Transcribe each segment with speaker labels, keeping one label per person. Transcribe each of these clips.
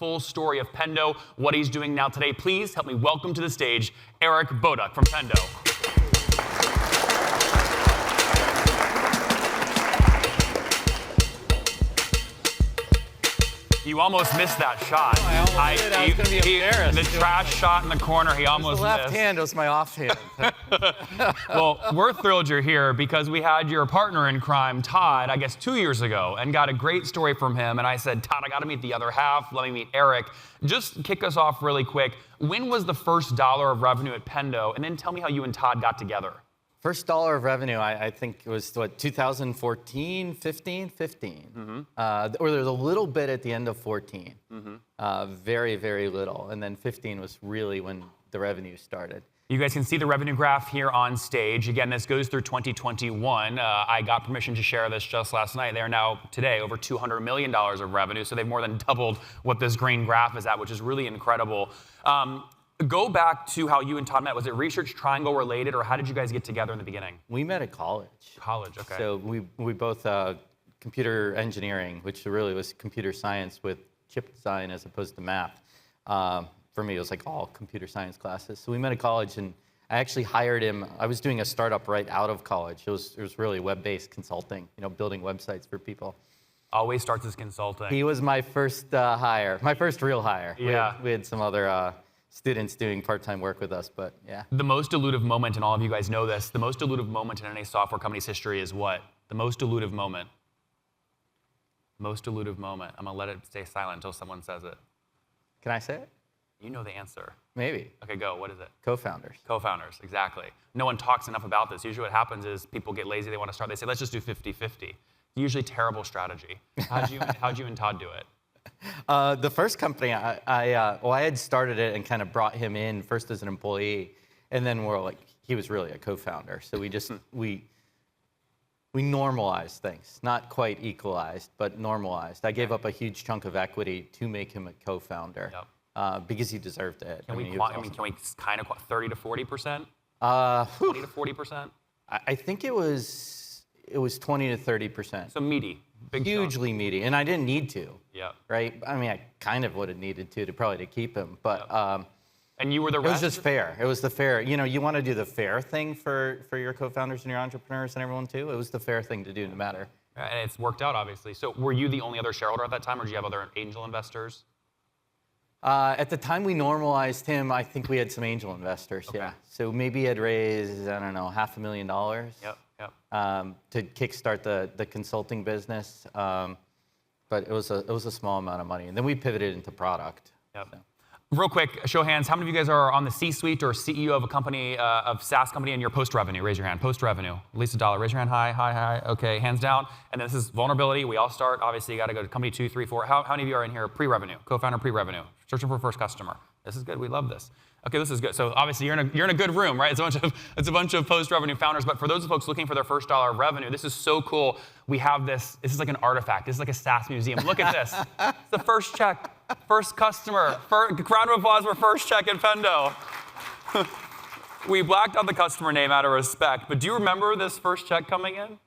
Speaker 1: full story of Pendo, what he's doing now today. Please help me welcome to the stage Eric Boduch from Pendo. You almost missed that shot.
Speaker 2: I almost did. I was going to be embarrassed.
Speaker 1: The trash shot in the corner, he almost
Speaker 2: the left
Speaker 1: missed.
Speaker 2: hand was my off hand.
Speaker 1: Well, we're thrilled you're here because we had your partner in crime, Todd, I guess 2 years ago, and got a great story from him. And I said, Todd, I got to meet the other half. Let me meet Eric. Just kick us off really quick. When was the first dollar of revenue at Pendo? And then tell me how you and Todd got together.
Speaker 2: First dollar of revenue, I think it was, 2014, 15? 15. Or there's a little bit at the end of 14. Very, very little. And then 15 was really when the revenue started.
Speaker 1: You guys can see the revenue graph here on stage. Again, this goes through 2021. I got permission to share this just last night. They are now, today, over $200 million of revenue. So they've more than doubled what this green graph is at, which is really incredible. Go back to how you and Todd met. Was it Research Triangle related, or how did you guys get together in the beginning?
Speaker 2: We met at college.
Speaker 1: College, okay.
Speaker 2: So we both, computer engineering, which really was computer science with chip design as opposed to math. For me, it was like all computer science classes. So we met at college, and I actually hired him. I was doing a startup right out of college. It was really web-based consulting, building websites for people.
Speaker 1: Always starts as consulting.
Speaker 2: He was my first hire, my first real hire.
Speaker 1: Yeah.
Speaker 2: We had some other students doing part-time work with us, but yeah.
Speaker 1: The most dilutive moment, and all of you guys know this, the most dilutive moment in any software company's history is what? The most dilutive moment. Most dilutive moment. I'm going to let it stay silent until someone says it.
Speaker 2: Can I say it?
Speaker 1: You know the answer.
Speaker 2: Maybe.
Speaker 1: Okay, go. What is it?
Speaker 2: Co-founders.
Speaker 1: Co-founders, exactly. No one talks enough about this. Usually what happens is people get lazy, they want to start, they say, let's just do 50-50. Usually terrible strategy. How'd you and Todd do it?
Speaker 2: The first company, I had started it and kind of brought him in first as an employee, and then he was really a co-founder. So we just, we normalized things, not quite equalized, but normalized. I gave up a huge chunk of equity to make him a co-founder.
Speaker 1: Yep.
Speaker 2: Because he deserved it.
Speaker 1: Can we kind of 30 to 40%? 20 to 40%?
Speaker 2: I think it was 20 to 30%.
Speaker 1: So meaty, big
Speaker 2: hugely
Speaker 1: chunk.
Speaker 2: Meaty, and I didn't need to.
Speaker 1: Yeah.
Speaker 2: Right. I mean, I kind of would have needed to keep him, but.
Speaker 1: Yep. And you were the rest?
Speaker 2: It was just fair. It was the fair. You want to do the fair thing for your co-founders and your entrepreneurs and everyone too. It was the fair thing to do, no matter.
Speaker 1: And it's worked out, obviously. So were you the only other shareholder at that time, or did you have other angel investors?
Speaker 2: At the time we normalized him, I think we had some angel investors,
Speaker 1: okay.
Speaker 2: Yeah. So maybe he had raised, I don't know, $500,000 to kickstart the consulting business. But it was a small amount of money. And then we pivoted into product.
Speaker 1: Yep.
Speaker 2: So.
Speaker 1: Real quick, show of hands, how many of you guys are on the C-suite or CEO of a company, of SaaS company, and you're post-revenue? Raise your hand. Post-revenue, at least $1. Raise your hand. Hi. Okay, hands down. And then this is vulnerability. We all start. Obviously, you got to go to company 2, 3, 4. How many of you are in here pre-revenue? Co-founder pre-revenue. Searching for first customer. This is good. We love this. Okay, this is good. So obviously, you're in a good room, right? It's a bunch of post-revenue founders. But for those folks looking for their first dollar of revenue, this is so cool. We have this. This is like an artifact. This is like a SaaS museum. Look at this. It's the first check. First customer. Round of applause for first check at Pendo. We blacked out the customer name out of respect, but do you remember this first check coming in?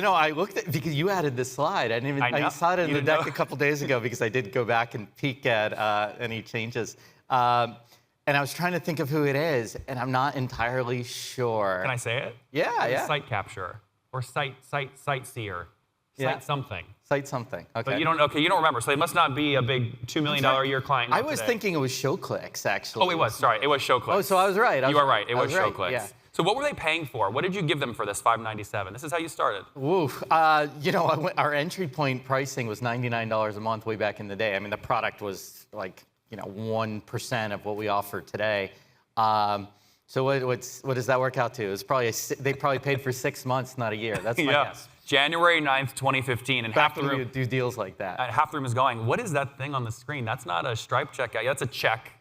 Speaker 2: I looked at, because you added this slide. I saw it in the deck a couple days ago because I did go back and peek at any changes. And I was trying to think of who it is, and I'm not entirely sure.
Speaker 1: Can I say it?
Speaker 2: Yeah.
Speaker 1: Site capture or sightseer. Cite something.
Speaker 2: Cite something. Okay.
Speaker 1: But you don't remember. So it must not be a big $2 million a year client.
Speaker 2: I was thinking it was ShowClicks, actually.
Speaker 1: Oh, it was. Sorry, it was ShowClicks.
Speaker 2: Oh, so I was right.
Speaker 1: You are right. It was ShowClicks.
Speaker 2: Right. Yeah.
Speaker 1: So what were they paying for? What did you give them for this $597? This is how you started.
Speaker 2: Woof. Our entry point pricing was $99 a month way back in the day. I mean, the product was like 1% of what we offer today. So what does that work out to? It's probably they probably paid for 6 months, not a year. That's my guess.
Speaker 1: January 9th, 2015, and half the room
Speaker 2: do deals like that.
Speaker 1: Half the room is going, what is that thing on the screen? That's not a Stripe check. That's a check.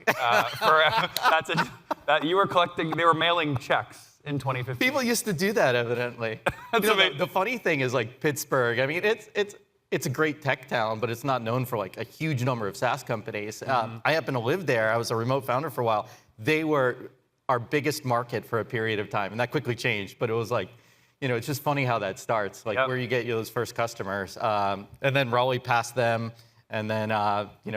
Speaker 1: You were collecting. They were mailing checks in 2015.
Speaker 2: People used to do that, evidently. The funny thing is, like Pittsburgh. I mean, it's a great tech town, but it's not known for like a huge number of SaaS companies. I happen to live there. I was a remote founder for a while. They were our biggest market for a period of time, and that quickly changed. But it was like, it's just funny how that starts, like where you get those first customers. And then Raleigh passed them, and then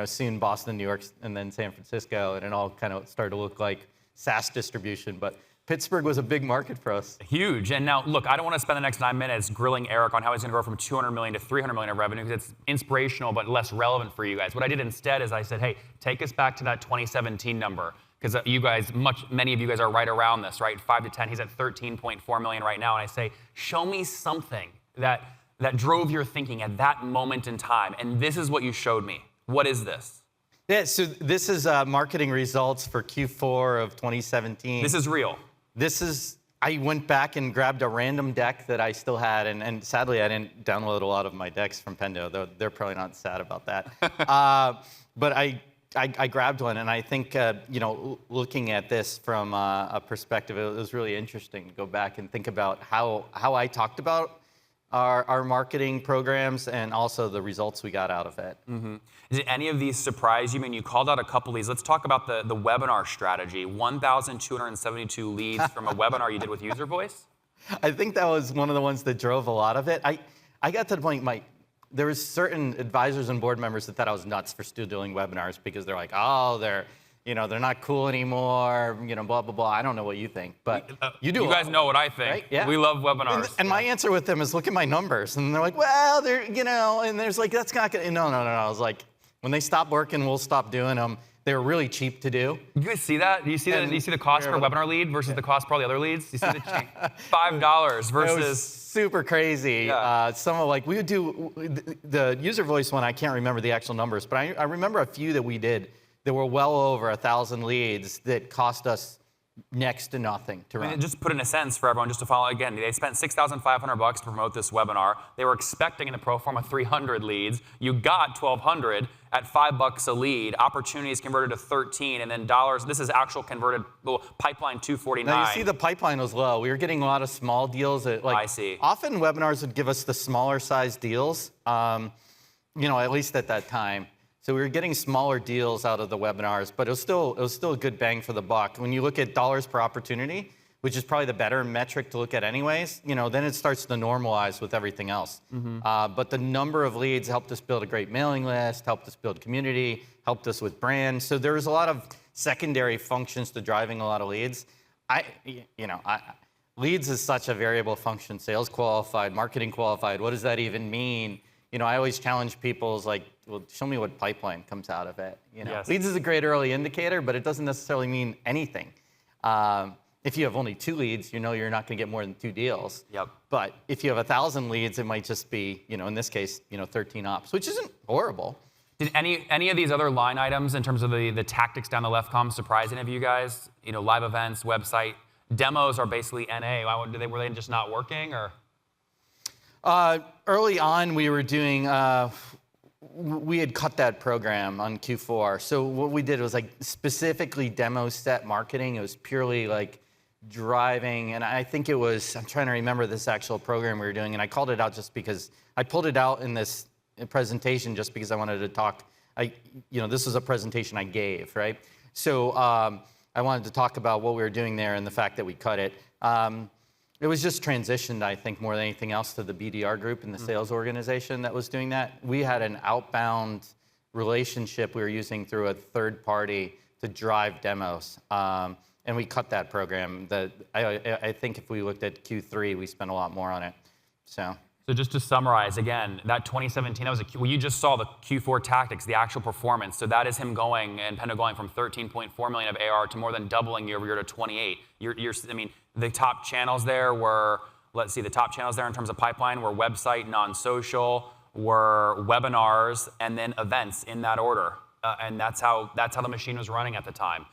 Speaker 2: soon Boston, New York, and then San Francisco, and it all kind of started to look like SaaS distribution. But Pittsburgh was a big market for us.
Speaker 1: Huge. And now, look, I don't want to spend the next 9 minutes grilling Eric on how he's going to grow from 200 million to 300 million of revenue, because it's inspirational but less relevant for you guys. What I did instead is I said, hey, take us back to that 2017 number, because you guys, many of you guys are right around this, right? 5 to 10. He's at 13.4 million right now, and I say, show me something that drove your thinking at that moment in time, and this is what you showed me. What is this?
Speaker 2: Yeah, so this is marketing results for Q4 of 2017.
Speaker 1: This is real.
Speaker 2: I went back and grabbed a random deck that I still had, and sadly I didn't download a lot of my decks from Pendo, though they're probably not sad about that. But I grabbed one, and I think looking at this from a perspective, it was really interesting to go back and think about how I talked about our marketing programs and also the results we got out of it.
Speaker 1: Mm-hmm. Did any of these surprise you? I mean, you called out a couple of these. Let's talk about the webinar strategy. 1,272 leads from a webinar you did with User Voice?
Speaker 2: I think that was one of the ones that drove a lot of it. I got to the point, there was certain advisors and board members that thought I was nuts for still doing webinars, because they're like, oh, they're not cool anymore, blah, blah, blah. I don't know what you think, but you do.
Speaker 1: You guys know what I think.
Speaker 2: Right? Yeah.
Speaker 1: We love webinars.
Speaker 2: And my answer with them is, look at my numbers. And they're like, well, and there's like, that's not gonna, no. I was like, when they stop working, we'll stop doing them. They were really cheap to do.
Speaker 1: You guys see that? Do you see that? Do you see the cost per webinar lead versus the cost per all the other leads? You see the change? $5 versus.
Speaker 2: It was super crazy.
Speaker 1: Yeah.
Speaker 2: We would do the User Voice one. I can't remember the actual numbers, but I remember a few that we did that were well over 1,000 leads that cost us next to nothing to run.
Speaker 1: I mean, just put in a sense for everyone, just to follow again. They spent $6,500 to promote this webinar. They were expecting in the pro forma 300 leads. You got 1,200 at $5 a lead. Opportunities converted to 13, and then dollars. This is actual converted pipeline 249.
Speaker 2: Now you see the pipeline was low. We were getting a lot of small deals.
Speaker 1: I see.
Speaker 2: Often webinars would give us the smaller size deals. At least at that time. So we were getting smaller deals out of the webinars, but it was still a good bang for the buck. When you look at dollars per opportunity, which is probably the better metric to look at anyways, then it starts to normalize with everything else. Mm-hmm. But the number of leads helped us build a great mailing list, helped us build community, helped us with brand. So there was a lot of secondary functions to driving a lot of leads. Leads is such a variable function. Sales qualified, marketing qualified. What does that even mean? I always challenge people well, show me what pipeline comes out of it.
Speaker 1: Yes.
Speaker 2: Leads is a great early indicator, but it doesn't necessarily mean anything. If you have only 2 leads, you're not going to get more than 2 deals.
Speaker 1: Yep.
Speaker 2: But if you have 1,000 leads, it might just be, in this case, 13 ops, which isn't horrible.
Speaker 1: Did any of these other line items in terms of the tactics down the left column surprise any of you guys? Live events, website, demos are basically NA. Were they just not working, or?
Speaker 2: Early on, we were doing, we had cut that program on Q4. So what we did was specifically demo set marketing. It was purely driving, and I think it was, I'm trying to remember this actual program we were doing, and I called it out just because, I pulled it out in this presentation just because I wanted to talk, this was a presentation I gave, right? So I wanted to talk about what we were doing there and the fact that we cut it. It was just transitioned, I think, more than anything else to the BDR group and the sales organization that was doing that. We had an outbound relationship we were using through a third party to drive demos. And we cut that program. I think if we looked at Q3, we spent a lot more on it. So
Speaker 1: just to summarize, again, that 2017, you just saw the Q4 tactics, the actual performance. So that is him going, and Pendo going from 13.4 million of AR to more than doubling year over year to 28. The top channels there were, the top channels there in terms of pipeline were website, non-social, were webinars, and then events in that order. And that's how the machine was running at the time.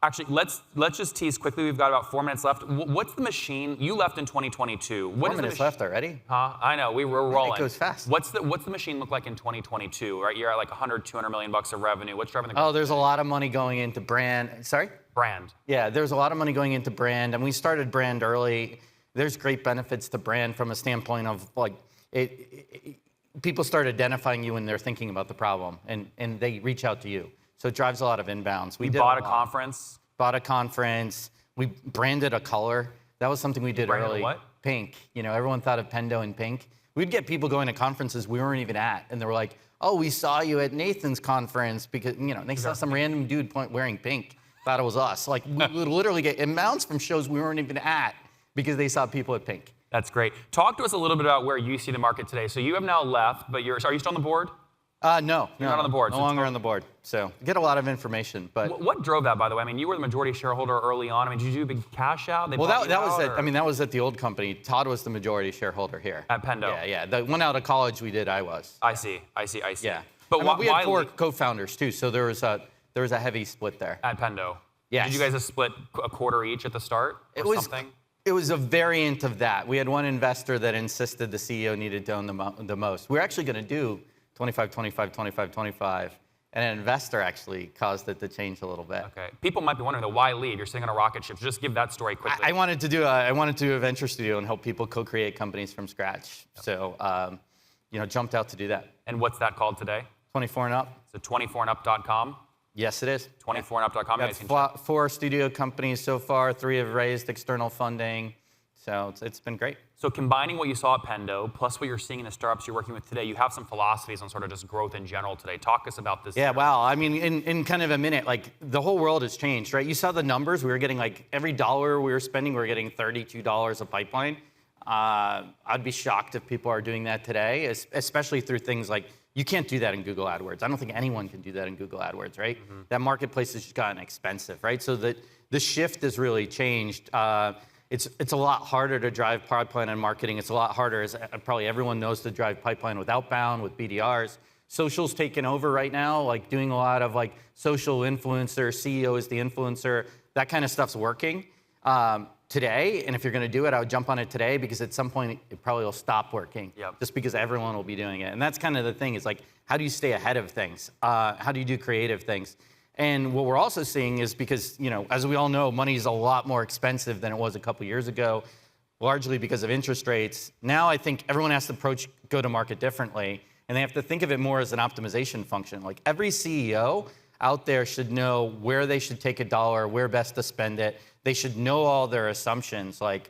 Speaker 1: Actually, let's just tease quickly. We've got about 4 minutes left. What's the machine? You left in 2022.
Speaker 2: 4 minutes left already?
Speaker 1: Huh? I know, we were rolling.
Speaker 2: It goes fast.
Speaker 1: What's the machine look like in 2022? Right, you're at 100, 200 million bucks of revenue. What's driving the growth?
Speaker 2: Oh, there's a lot of money going into brand. Sorry?
Speaker 1: Brand.
Speaker 2: Yeah, there's a lot of money going into brand, and we started brand early. There's great benefits to brand from a standpoint of people start identifying you when they're thinking about the problem, and they reach out to you. So it drives a lot of inbounds.
Speaker 1: We bought a conference.
Speaker 2: Bought a conference. We branded a color. That was something we did early.
Speaker 1: What?
Speaker 2: Pink. Everyone thought of Pendo in pink. We'd get people going to conferences we weren't even at, and they were like, oh, we saw you at Nathan's conference because, they saw some random dude wearing pink, thought it was us. Like, we would literally get amounts from shows we weren't even at because they saw people at pink.
Speaker 1: That's great. Talk to us a little bit about where you see the market today. So you have now left, but are you still on the board?
Speaker 2: No.
Speaker 1: You're not on the board.
Speaker 2: No longer on the board. So get a lot of information. But
Speaker 1: what drove that, by the way? I mean, you were the majority shareholder early on. I mean, did you do a big cash out?
Speaker 2: That was it. I mean, that was at the old company. Todd was the majority shareholder here.
Speaker 1: At Pendo.
Speaker 2: Yeah. The one out of college I was.
Speaker 1: I see.
Speaker 2: Yeah.
Speaker 1: But
Speaker 2: we had 4 co-founders too, so there was a heavy split there.
Speaker 1: At Pendo.
Speaker 2: Yes.
Speaker 1: Did you guys just split a quarter each at the start or something?
Speaker 2: It was a variant of that. We had one investor that insisted the CEO needed to own the most. We were actually going to do 25, 25, 25, 25. And an investor actually caused it to change a little bit.
Speaker 1: Okay. People might be wondering, though, why leave? You're sitting on a rocket ship. So just give that story quickly.
Speaker 2: I wanted to do a venture studio and help people co-create companies from scratch. Yep. So, jumped out to do that.
Speaker 1: And what's that called today?
Speaker 2: 24 and Up.
Speaker 1: So 24andup.com?
Speaker 2: Yes, it is.
Speaker 1: 24andup.com.
Speaker 2: Got 4 studio companies so far. 3 have raised external funding. So it's been great.
Speaker 1: So combining what you saw at Pendo, plus what you're seeing in the startups you're working with today, you have some philosophies on sort of just growth in general today. Talk to us about this.
Speaker 2: Yeah, wow. I mean, in kind of a minute, like the whole world has changed, right? You saw the numbers. We were getting like every dollar we were spending, we were getting $32 a pipeline. I'd be shocked if people are doing that today, especially through things like, you can't do that in Google AdWords. I don't think anyone can do that in Google AdWords, right? Mm-hmm. That marketplace has just gotten expensive, right? So the shift has really changed. It's a lot harder to drive pipeline and marketing. It's a lot harder, as probably everyone knows, to drive pipeline with outbound, with BDRs. Social's taken over right now, like doing a lot of like social influencer, CEO is the influencer, that kind of stuff's working today. And if you're gonna do it, I would jump on it today because at some point it probably will stop working. Yep. Just because everyone will be doing it. And that's kind of the thing, is like, how do you stay ahead of things? How do you do creative things? And what we're also seeing is because, as we all know, money is a lot more expensive than it was a couple years ago, largely because of interest rates. Now I think everyone has to approach go-to-market differently, and they have to think of it more as an optimization function. Like every CEO out there should know where they should take a dollar, where best to spend it. They should know all their assumptions, like,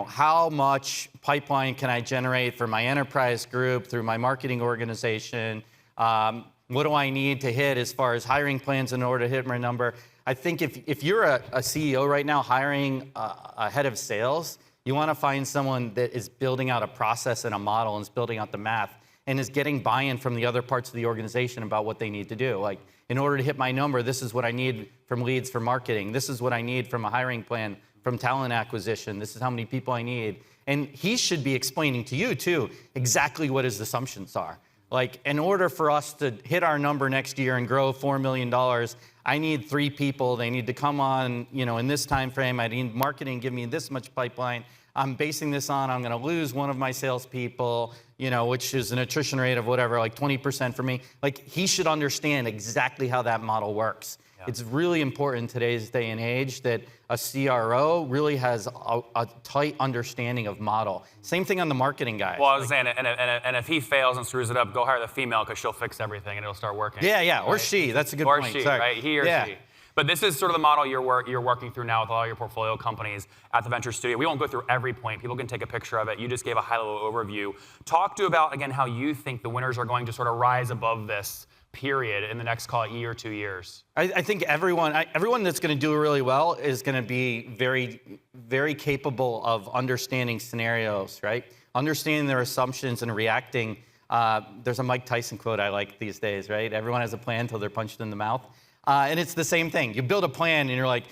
Speaker 2: how much pipeline can I generate for my enterprise group through my marketing organization? What do I need to hit as far as hiring plans in order to hit my number? I think if you're a CEO right now hiring a head of sales, you want to find someone that is building out a process and a model and is building out the math and is getting buy-in from the other parts of the organization about what they need to do. Like, in order to hit my number, this is what I need from leads for marketing. This is what I need from a hiring plan, from talent acquisition. This is how many people I need. And he should be explaining to you, too, exactly what his assumptions are. Like, in order for us to hit our number next year and grow $4 million, I need 3 people. They need to come on, in this time frame. I need marketing, give me this much pipeline. I'm basing this on, I'm going to lose one of my salespeople, which is an attrition rate of whatever, like 20% for me. Like, he should understand exactly how that model works. Yeah. It's really important in today's day and age that a CRO really has a tight understanding of model. Same thing on the marketing guys.
Speaker 1: Well, I was saying, and if he fails and screws it up, go hire the female because she'll fix everything and it'll start working.
Speaker 2: Yeah, or
Speaker 1: right?
Speaker 2: she. That's a good point.
Speaker 1: Or she,
Speaker 2: Sorry.
Speaker 1: right? He or she. But this is sort of the model you're working through now with all your portfolio companies at the Venture Studio. We won't go through every point. People can take a picture of it. You just gave a high-level overview. Talk about, again, how you think the winners are going to sort of rise above this period in the next, call it, year or 2 years.
Speaker 2: I think everyone that's going to do really well is going to be very, very capable of understanding scenarios, right? Understanding their assumptions and reacting. There's a Mike Tyson quote I like these days, right? Everyone has a plan until they're punched in the mouth. And it's the same thing. You build a plan and you're like,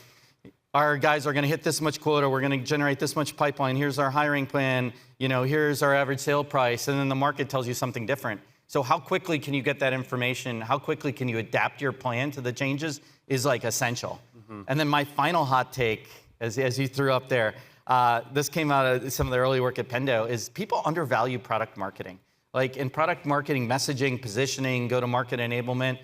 Speaker 2: our guys are going to hit this much quota. We're going to generate this much pipeline. Here's our hiring plan. Here's our average sale price. And then the market tells you something different. So how quickly can you get that information? How quickly can you adapt your plan to the changes is like essential. Mm-hmm. And then my final hot take, as you threw up there, this came out of some of the early work at Pendo, is people undervalue product marketing. Like in product marketing, messaging, positioning, go-to-market enablement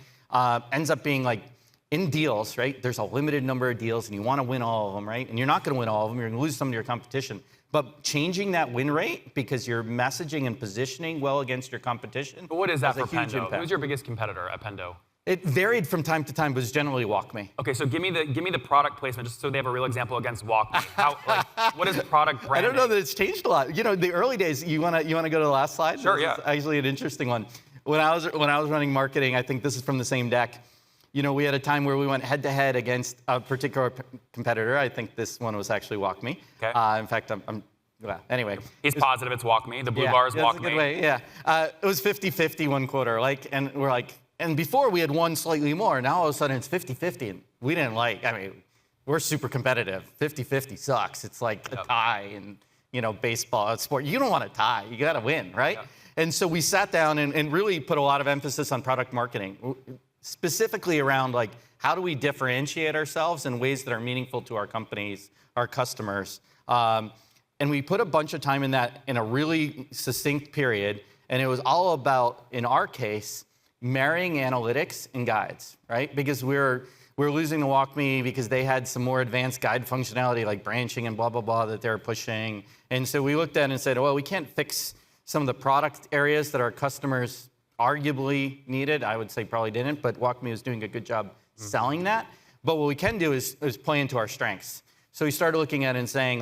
Speaker 2: ends up being like, in deals, right? There's a limited number of deals and you want to win all of them, right? And you're not going to win all of them. You're going to lose some of your competition. But changing that win rate because you're messaging and positioning well against your competition.
Speaker 1: But what is that for Pendo? Who's your biggest competitor at Pendo?
Speaker 2: It varied from time to time, but it's generally WalkMe.
Speaker 1: Okay, so give me the product placement, just so they have a real example against WalkMe. What is product branding?
Speaker 2: I don't know that it's changed a lot. The early days. You wanna go to the last slide?
Speaker 1: Sure,
Speaker 2: This
Speaker 1: yeah.
Speaker 2: is actually an interesting one. when I was running marketing, I think this is from the same deck. We had a time where we went head-to-head against a particular competitor. I think this one was actually WalkMe.
Speaker 1: Okay.
Speaker 2: In fact, well, anyway.
Speaker 1: He's positive it's WalkMe. The blue bar is WalkMe.
Speaker 2: That's a good way, yeah. It was 50-50 one quarter, and we're like, and before we had won slightly more. Now all of a sudden it's 50-50, and we didn't we're super competitive. 50-50 sucks. It's like a tie in, baseball, sport. You don't want to tie. You got to win, right? Yeah. And so we sat down and really put a lot of emphasis on product marketing, specifically around how do we differentiate ourselves in ways that are meaningful to our companies, our customers. And we put a bunch of time in that in a really succinct period. And it was all about, in our case, marrying analytics and guides, right? Because we're losing to WalkMe because they had some more advanced guide functionality like branching and blah, blah, blah that they're pushing. And so we looked at it and said, well, we can't fix some of the product areas that our customers arguably needed. I would say probably didn't, but WalkMe was doing a good job selling that. But what we can do is play into our strengths. So we started looking at it and saying,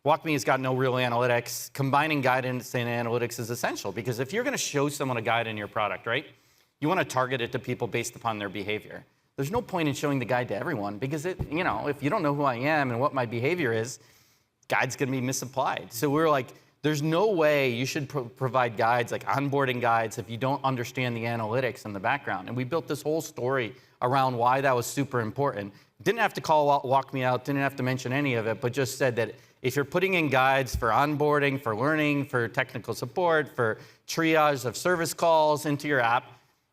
Speaker 2: WalkMe has got no real analytics. Combining guidance and analytics is essential because if you're going to show someone a guide in your product, right, you want to target it to people based upon their behavior. There's no point in showing the guide to everyone because if you don't know who I am and what my behavior is, guide's going to be misapplied. So we're like, there's no way you should provide guides like onboarding guides if you don't understand the analytics in the background. And we built this whole story around why that was super important. Didn't have to call WalkMe out, didn't have to mention any of it, but just said that if you're putting in guides for onboarding, for learning, for technical support, for triage of service calls into your app,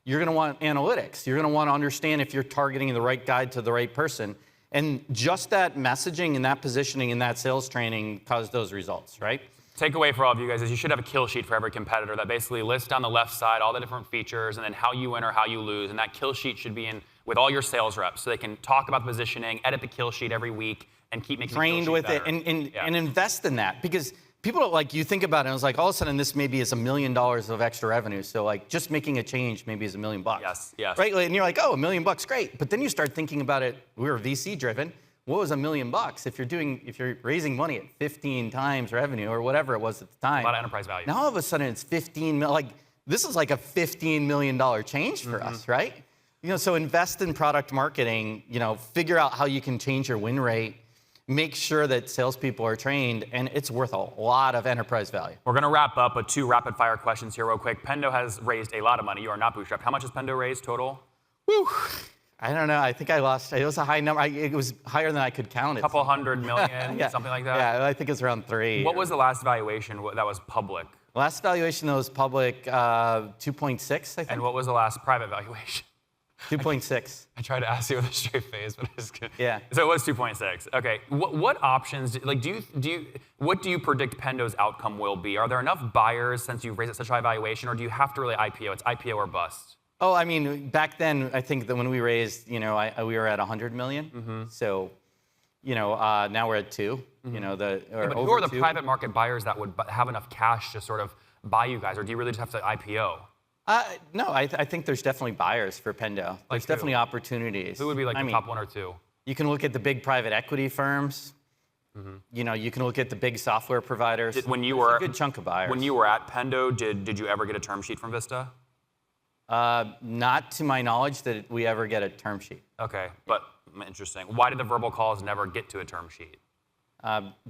Speaker 2: you're going to want analytics. You're going to want to understand if you're targeting the right guide to the right person. And just that messaging and that positioning and that sales training caused those results, right?
Speaker 1: Takeaway for all of you guys is you should have a kill sheet for every competitor that basically lists down the left side all the different features and then how you win or how you lose. And that kill sheet should be in with all your sales reps so they can talk about the positioning, edit the kill sheet every week, and keep making
Speaker 2: trained with
Speaker 1: better.
Speaker 2: it and invest in that because people don't you think about it and it's all of a sudden this maybe is $1 million of extra revenue. So just making a change maybe is $1 million.
Speaker 1: Yes.
Speaker 2: Right? And you're like, oh, $1 million, great. But then you start thinking about it. We were VC driven. What was $1 million if you're raising money at 15 times revenue or whatever it was at the time?
Speaker 1: A lot of enterprise value.
Speaker 2: Now all of a sudden it's 15 million. This is like a $15 million change for us, right? So invest in product marketing. Figure out how you can change your win rate. Make sure that salespeople are trained, and it's worth a lot of enterprise value.
Speaker 1: We're going to wrap up with 2 rapid-fire questions here real quick. Pendo has raised a lot of money. You are not bootstrapped. How much has Pendo raised total?
Speaker 2: Whew. I don't know. I think I lost. It was a high number. It was higher than I could count.
Speaker 1: A couple $100 million,
Speaker 2: yeah.
Speaker 1: Something like that?
Speaker 2: Yeah, I think it's around 3.
Speaker 1: What was the last valuation that was public?
Speaker 2: Last valuation that was public, 2.6, I think.
Speaker 1: And what was the last private valuation?
Speaker 2: 2.6.
Speaker 1: I tried to ask you with a straight face, but I just couldn't.
Speaker 2: Yeah.
Speaker 1: So it was 2.6. Okay. What options what do you predict Pendo's outcome will be? Are there enough buyers since you've raised at such a high valuation, or do you have to really IPO? It's IPO or bust.
Speaker 2: Oh, back then, I think that when we raised, we were at 100 million. Mm-hmm. So, now we're at 2.
Speaker 1: Mm-hmm. But who are the private market buyers that would have enough cash to sort of buy you guys, or do you really just have to IPO?
Speaker 2: No, I think there's definitely buyers for Pendo. There's definitely opportunities.
Speaker 1: Who would be the top 1 or 2?
Speaker 2: You can look at the big private equity firms. Mm-hmm. You can look at the big software providers.
Speaker 1: When you were
Speaker 2: a good chunk of buyers.
Speaker 1: When you were at Pendo, did you ever get a term sheet from Vista?
Speaker 2: Not to my knowledge that we ever get a term sheet.
Speaker 1: Okay, but interesting. Why did the verbal calls never get to a term sheet?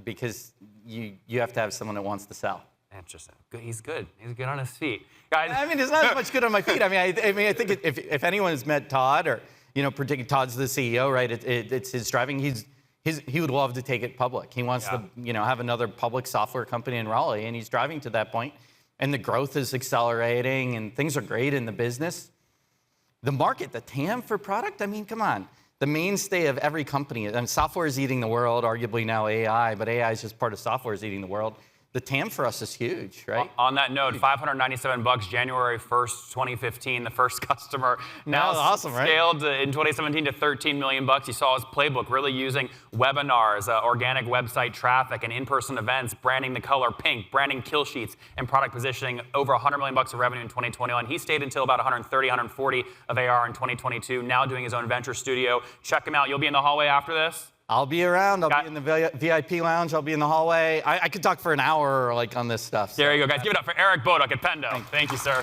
Speaker 2: Because you have to have someone that wants to sell.
Speaker 1: Interesting. Good. He's good. He's good on his feet, guys.
Speaker 2: There's not as much good on my feet. I think if anyone has met Todd, or particularly Todd's the CEO, right? It's his driving. He would love to take it public. He wants to have another public software company in Raleigh, and he's driving to that point. And the growth is accelerating, and things are great in the business. The market, the TAM for product. Come on. The mainstay of every company. Software is eating the world. Arguably now AI, but AI is just part of software is eating the world. The TAM for us is huge, right?
Speaker 1: On that note, $597 January 1st, 2015, the first customer. Now
Speaker 2: awesome,
Speaker 1: scaled in 2017 to $13 million. You saw his playbook really using webinars, organic website traffic, and in-person events, branding the color pink, branding kill sheets, and product positioning. Over $100 million of revenue in 2021. He stayed until about 130, 140 of AR in 2022. Now doing his own venture studio. Check him out. You'll be in the hallway after this.
Speaker 2: I'll be around. I'll be in the VIP lounge. I'll be in the hallway. I could talk for an hour on this stuff.
Speaker 1: So. There you go, guys. Give it up for Eric Boduch at Pendo. Thank you, sir.